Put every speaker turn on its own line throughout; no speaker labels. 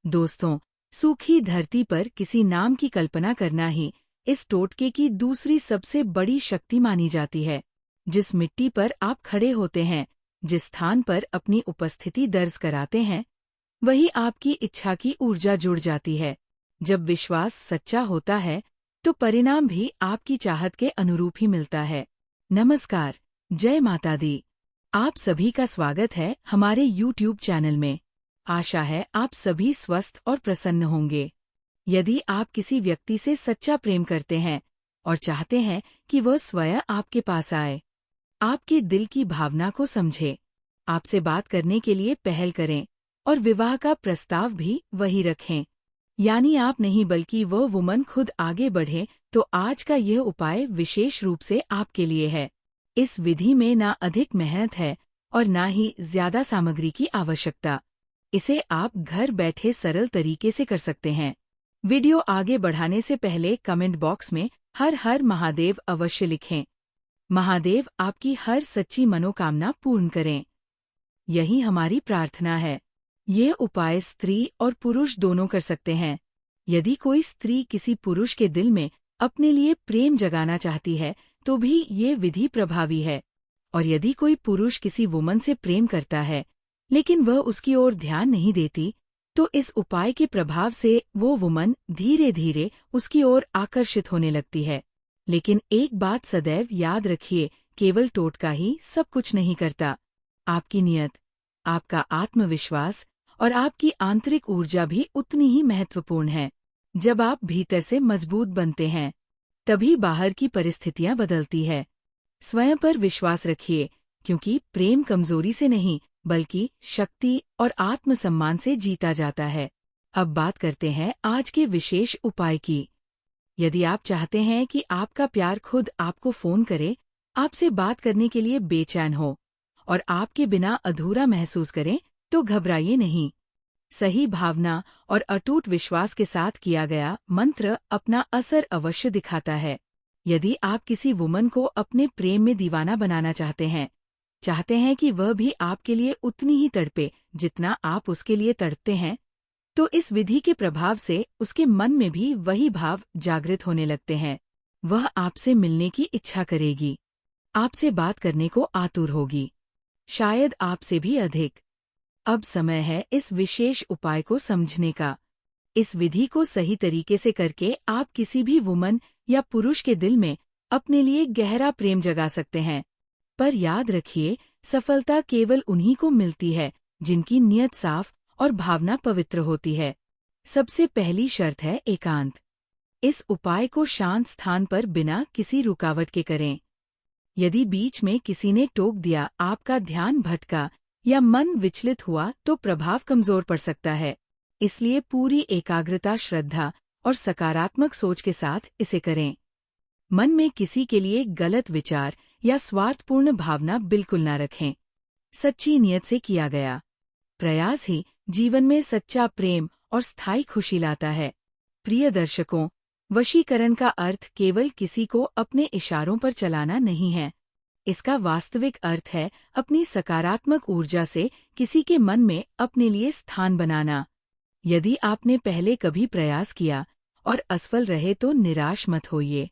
दोस्तों, सूखी धरती पर किसी नाम की कल्पना करना ही इस टोटके की दूसरी सबसे बड़ी शक्ति मानी जाती है। जिस मिट्टी पर आप खड़े होते हैं, जिस स्थान पर अपनी उपस्थिति दर्ज कराते हैं, वही आपकी इच्छा की ऊर्जा जुड़ जाती है। जब विश्वास सच्चा होता है, तो परिणाम भी आपकी चाहत के अनुरूप ही मिलता है। नमस्कार, जय माता दी। आप सभी का स्वागत है हमारे YouTube चैनल में। आशा है आप सभी स्वस्थ और प्रसन्न होंगे। यदि आप किसी व्यक्ति से सच्चा प्रेम करते हैं और चाहते हैं कि वह स्वयं आपके पास आए, आपके दिल की भावना को समझे, आपसे बात करने के लिए पहल करें और विवाह का प्रस्ताव भी वही रखें, यानी आप नहीं बल्कि वह वुमन खुद आगे बढ़े, तो आज का यह उपाय विशेष रूप से आपके लिए है। इस विधि में ना अधिक मेहनत है और ना ही ज्यादा सामग्री की आवश्यकता। इसे आप घर बैठे सरल तरीके से कर सकते हैं। वीडियो आगे बढ़ाने से पहले कमेंट बॉक्स में हर हर महादेव अवश्य लिखें। महादेव आपकी हर सच्ची मनोकामना पूर्ण करें, यही हमारी प्रार्थना है। ये उपाय स्त्री और पुरुष दोनों कर सकते हैं। यदि कोई स्त्री किसी पुरुष के दिल में अपने लिए प्रेम जगाना चाहती है, तो भी ये विधि प्रभावी है। और यदि कोई पुरुष किसी वुमन से प्रेम करता है, लेकिन वह उसकी ओर ध्यान नहीं देती, तो इस उपाय के प्रभाव से वो वुमन धीरे धीरे उसकी ओर आकर्षित होने लगती है। लेकिन एक बात सदैव याद रखिए, केवल टोटका ही सब कुछ नहीं करता। आपकी नियत, आपका आत्मविश्वास और आपकी आंतरिक ऊर्जा भी उतनी ही महत्वपूर्ण है। जब आप भीतर से मजबूत बनते हैं, तभी बाहर की परिस्थितियां बदलती है। स्वयं पर विश्वास रखिए, क्योंकि प्रेम कमजोरी से नहीं बल्कि शक्ति और आत्मसम्मान से जीता जाता है। अब बात करते हैं आज के विशेष उपाय की। यदि आप चाहते हैं कि आपका प्यार खुद आपको फोन करे, आपसे बात करने के लिए बेचैन हो और आपके बिना अधूरा महसूस करें, तो घबराइए नहीं। सही भावना और अटूट विश्वास के साथ किया गया मंत्र अपना असर अवश्य दिखाता है। यदि आप किसी वुमन को अपने प्रेम में दीवाना बनाना चाहते हैं कि वह भी आपके लिए उतनी ही तड़पे जितना आप उसके लिए तड़पते हैं, तो इस विधि के प्रभाव से उसके मन में भी वही भाव जागृत होने लगते हैं। वह आपसे मिलने की इच्छा करेगी, आपसे बात करने को आतुर होगी, शायद आपसे भी अधिक। अब समय है इस विशेष उपाय को समझने का। इस विधि को सही तरीके से करके आप किसी भी वुमन या पुरुष के दिल में अपने लिए गहरा प्रेम जगा सकते हैं। पर याद रखिए, सफलता केवल उन्हीं को मिलती है जिनकी नियत साफ और भावना पवित्र होती है। सबसे पहली शर्त है एकांत। इस उपाय को शांत स्थान पर बिना किसी रुकावट के करें। यदि बीच में किसी ने टोक दिया, आपका ध्यान भटका या मन विचलित हुआ, तो प्रभाव कमजोर पड़ सकता है। इसलिए पूरी एकाग्रता, श्रद्धा और सकारात्मक सोच के साथ इसे करें। मन में किसी के लिए गलत विचार या स्वार्थपूर्ण भावना बिल्कुल न रखें। सच्ची नियत से किया गया प्रयास ही जीवन में सच्चा प्रेम और स्थायी खुशी लाता है। प्रिय दर्शकों, वशीकरण का अर्थ केवल किसी को अपने इशारों पर चलाना नहीं है। इसका वास्तविक अर्थ है अपनी सकारात्मक ऊर्जा से किसी के मन में अपने लिए स्थान बनाना। यदि आपने पहले कभी प्रयास किया और असफल रहे, तो निराश मत होइए।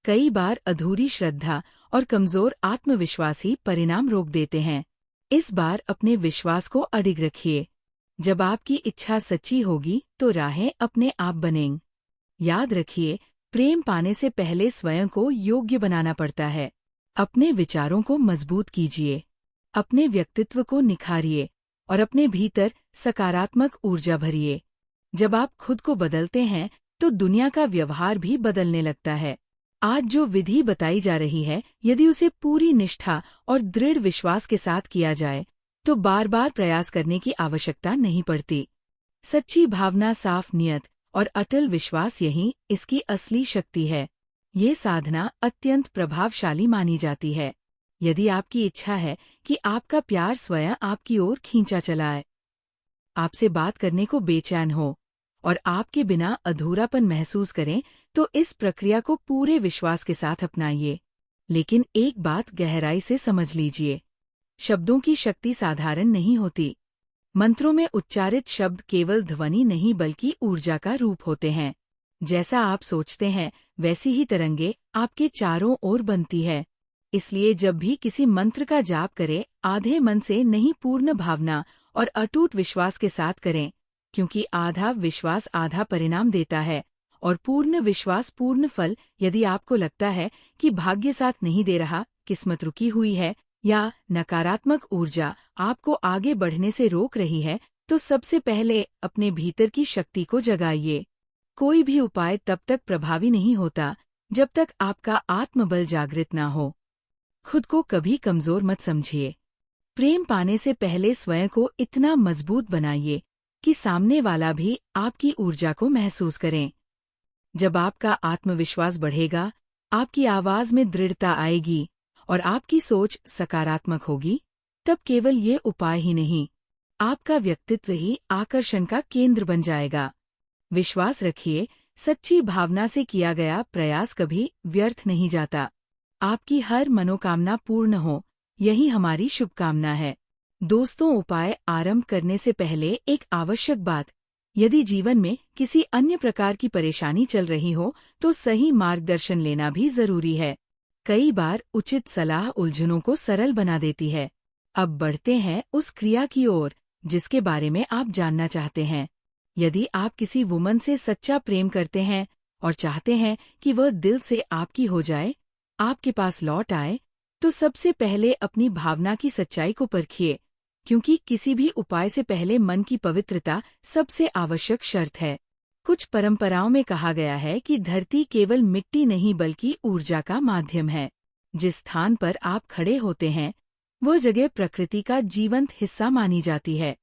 कई बार अधूरी श्रद्धा और कमजोर आत्मविश्वास ही परिणाम रोक देते हैं। इस बार अपने विश्वास को अडिग रखिए। जब आपकी इच्छा सच्ची होगी, तो राहें अपने आप बनेंगी। याद रखिए, प्रेम पाने से पहले स्वयं को योग्य बनाना पड़ता है। अपने विचारों को मजबूत कीजिए, अपने व्यक्तित्व को निखारिए और अपने भीतर सकारात्मक ऊर्जा भरिए। जब आप खुद को बदलते हैं, तो दुनिया का व्यवहार भी बदलने लगता है। आज जो विधि बताई जा रही है, यदि उसे पूरी निष्ठा और दृढ़ विश्वास के साथ किया जाए, तो बार बार प्रयास करने की आवश्यकता नहीं पड़ती। सच्ची भावना, साफ नियत और अटल विश्वास, यही इसकी असली शक्ति है। ये साधना अत्यंत प्रभावशाली मानी जाती है। यदि आपकी इच्छा है कि आपका प्यार स्वयं आपकी ओर खींचा चला आए, आपसे बात करने को बेचैन हो और आपके बिना अधूरापन महसूस करें, तो इस प्रक्रिया को पूरे विश्वास के साथ अपनाइए। लेकिन एक बात गहराई से समझ लीजिए, शब्दों की शक्ति साधारण नहीं होती। मंत्रों में उच्चारित शब्द केवल ध्वनि नहीं बल्कि ऊर्जा का रूप होते हैं। जैसा आप सोचते हैं वैसी ही तरंगे आपके चारों ओर बनती है। इसलिए जब भी किसी मंत्र का जाप करें, आधे मन से नहीं, पूर्ण भावना और अटूट विश्वास के साथ करें, क्योंकि आधा विश्वास आधा परिणाम देता है और पूर्ण विश्वास पूर्ण फल। यदि आपको लगता है कि भाग्य साथ नहीं दे रहा, किस्मत रुकी हुई है या नकारात्मक ऊर्जा आपको आगे बढ़ने से रोक रही है, तो सबसे पहले अपने भीतर की शक्ति को जगाइए। कोई भी उपाय तब तक प्रभावी नहीं होता जब तक आपका आत्मबल जागृत ना हो। खुद को कभी कमजोर मत समझिए। प्रेम पाने से पहले स्वयं को इतना मजबूत बनाइए कि सामने वाला भी आपकी ऊर्जा को महसूस करें। जब आपका आत्मविश्वास बढ़ेगा, आपकी आवाज में दृढ़ता आएगी और आपकी सोच सकारात्मक होगी, तब केवल ये उपाय ही नहीं, आपका व्यक्तित्व ही आकर्षण का केंद्र बन जाएगा। विश्वास रखिए, सच्ची भावना से किया गया प्रयास कभी व्यर्थ नहीं जाता। आपकी हर मनोकामना पूर्ण हो, यही हमारी शुभकामना है। दोस्तों, उपाय आरंभ करने से पहले एक आवश्यक बात, यदि जीवन में किसी अन्य प्रकार की परेशानी चल रही हो तो सही मार्गदर्शन लेना भी जरूरी है। कई बार उचित सलाह उलझनों को सरल बना देती है। अब बढ़ते हैं उस क्रिया की ओर जिसके बारे में आप जानना चाहते हैं। यदि आप किसी वुमन से सच्चा प्रेम करते हैं और चाहते हैं कि वह दिल से आपकी हो जाए, आपके पास लौट आए, तो सबसे पहले अपनी भावना की सच्चाई को परखिए, क्योंकि किसी भी उपाय से पहले मन की पवित्रता सबसे आवश्यक शर्त है। कुछ परंपराओं में कहा गया है कि धरती केवल मिट्टी नहीं बल्कि ऊर्जा का माध्यम है। जिस स्थान पर आप खड़े होते हैं, वह जगह प्रकृति का जीवंत हिस्सा मानी जाती है।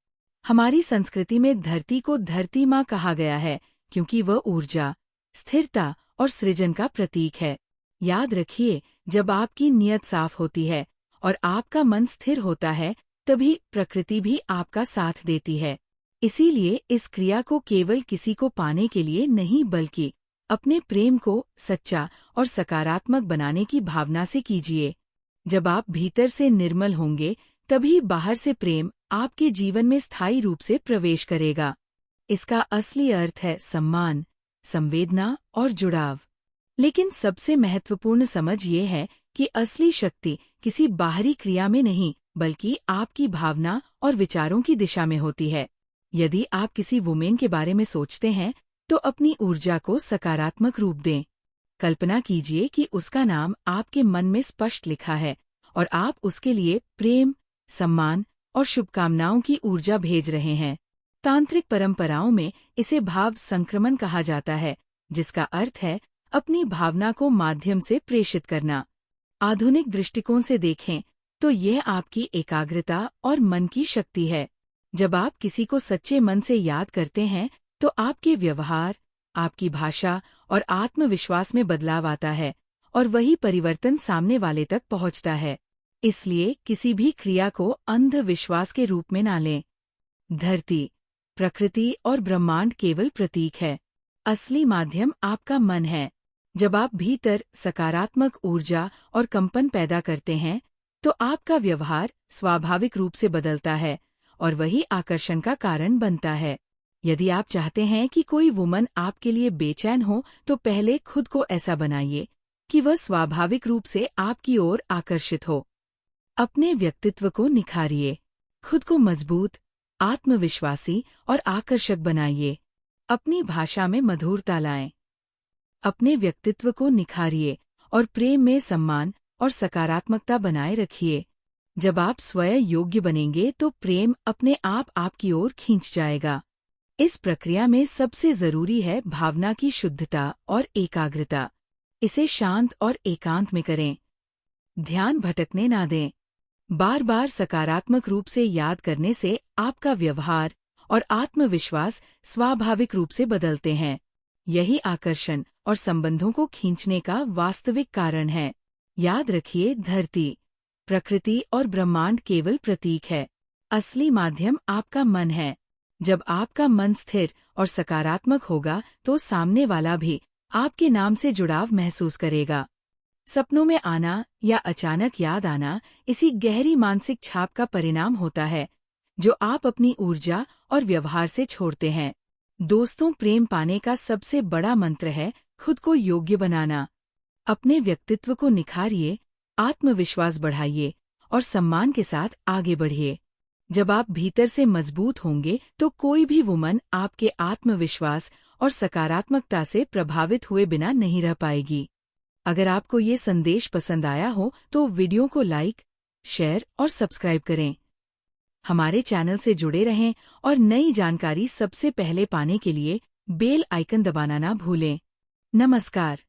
हमारी संस्कृति में धरती को धरती माँ कहा गया है, क्योंकि वह ऊर्जा, स्थिरता और सृजन का प्रतीक है। याद रखिए, जब आपकी नीयत साफ होती है और आपका मन स्थिर होता है, तभी प्रकृति भी आपका साथ देती है। इसीलिए इस क्रिया को केवल किसी को पाने के लिए नहीं बल्कि अपने प्रेम को सच्चा और सकारात्मक बनाने की भावना से कीजिए। जब आप भीतर से निर्मल होंगे, तभी बाहर से प्रेम आपके जीवन में स्थायी रूप से प्रवेश करेगा। इसका असली अर्थ है सम्मान, संवेदना और जुड़ाव। लेकिन सबसे महत्वपूर्ण समझ ये है कि असली शक्ति किसी बाहरी क्रिया में नहीं बल्कि आपकी भावना और विचारों की दिशा में होती है। यदि आप किसी वुमेन के बारे में सोचते हैं, तो अपनी ऊर्जा को सकारात्मक रूप दें। कल्पना कीजिए कि उसका नाम आपके मन में स्पष्ट लिखा है और आप उसके लिए प्रेम, सम्मान और शुभकामनाओं की ऊर्जा भेज रहे हैं। तांत्रिक परंपराओं में इसे भाव संक्रमण कहा जाता है, जिसका अर्थ है अपनी भावना को माध्यम से प्रेषित करना। आधुनिक दृष्टिकोण से देखें तो यह आपकी एकाग्रता और मन की शक्ति है। जब आप किसी को सच्चे मन से याद करते हैं, तो आपके व्यवहार, आपकी भाषा और आत्मविश्वास में बदलाव आता है और वही परिवर्तन सामने वाले तक पहुंचता है। इसलिए किसी भी क्रिया को अंधविश्वास के रूप में ना लें। धरती, प्रकृति और ब्रह्मांड केवल प्रतीक है। असली माध्यम आपका मन है। जब आप भीतर सकारात्मक ऊर्जा और कंपन पैदा करते हैं, तो आपका व्यवहार स्वाभाविक रूप से बदलता है और वही आकर्षण का कारण बनता है। यदि आप चाहते हैं कि कोई वुमन आपके लिए बेचैन हो, तो पहले खुद को ऐसा बनाइए कि वह स्वाभाविक रूप से आपकी ओर आकर्षित हो। अपने व्यक्तित्व को निखारिए। खुद को मजबूत, आत्मविश्वासी और आकर्षक बनाइए। अपनी भाषा में मधुरता लाएं। अपने व्यक्तित्व को निखारिए और प्रेम में सम्मान और सकारात्मकता बनाए रखिए। जब आप स्वयं योग्य बनेंगे, तो प्रेम अपने आप आपकी ओर खींच जाएगा। इस प्रक्रिया में सबसे जरूरी है भावना की शुद्धता और एकाग्रता। इसे शांत और एकांत में करें। ध्यान भटकने ना दें। बार बार सकारात्मक रूप से याद करने से आपका व्यवहार और आत्मविश्वास स्वाभाविक रूप से बदलते हैं। यही आकर्षण और संबंधों को खींचने का वास्तविक कारण है। याद रखिए, धरती, प्रकृति और ब्रह्मांड केवल प्रतीक है। असली माध्यम आपका मन है। जब आपका मन स्थिर और सकारात्मक होगा, तो सामने वाला भी आपके नाम से जुड़ाव महसूस करेगा। सपनों में आना या अचानक याद आना इसी गहरी मानसिक छाप का परिणाम होता है, जो आप अपनी ऊर्जा और व्यवहार से छोड़ते हैं। दोस्तों, प्रेम पाने का सबसे बड़ा मंत्र है खुद को योग्य बनाना। अपने व्यक्तित्व को निखारिए, आत्मविश्वास बढ़ाइए और सम्मान के साथ आगे बढ़िए। जब आप भीतर से मजबूत होंगे तो कोई भी वुमन आपके आत्मविश्वास और सकारात्मकता से प्रभावित हुए बिना नहीं रह पाएगी। अगर आपको ये संदेश पसंद आया हो तो वीडियो को लाइक, शेयर और सब्सक्राइब करें। हमारे चैनल से जुड़े रहें और नई जानकारी सबसे पहले पाने के लिए बेल आइकन दबाना ना भूलें। नमस्कार।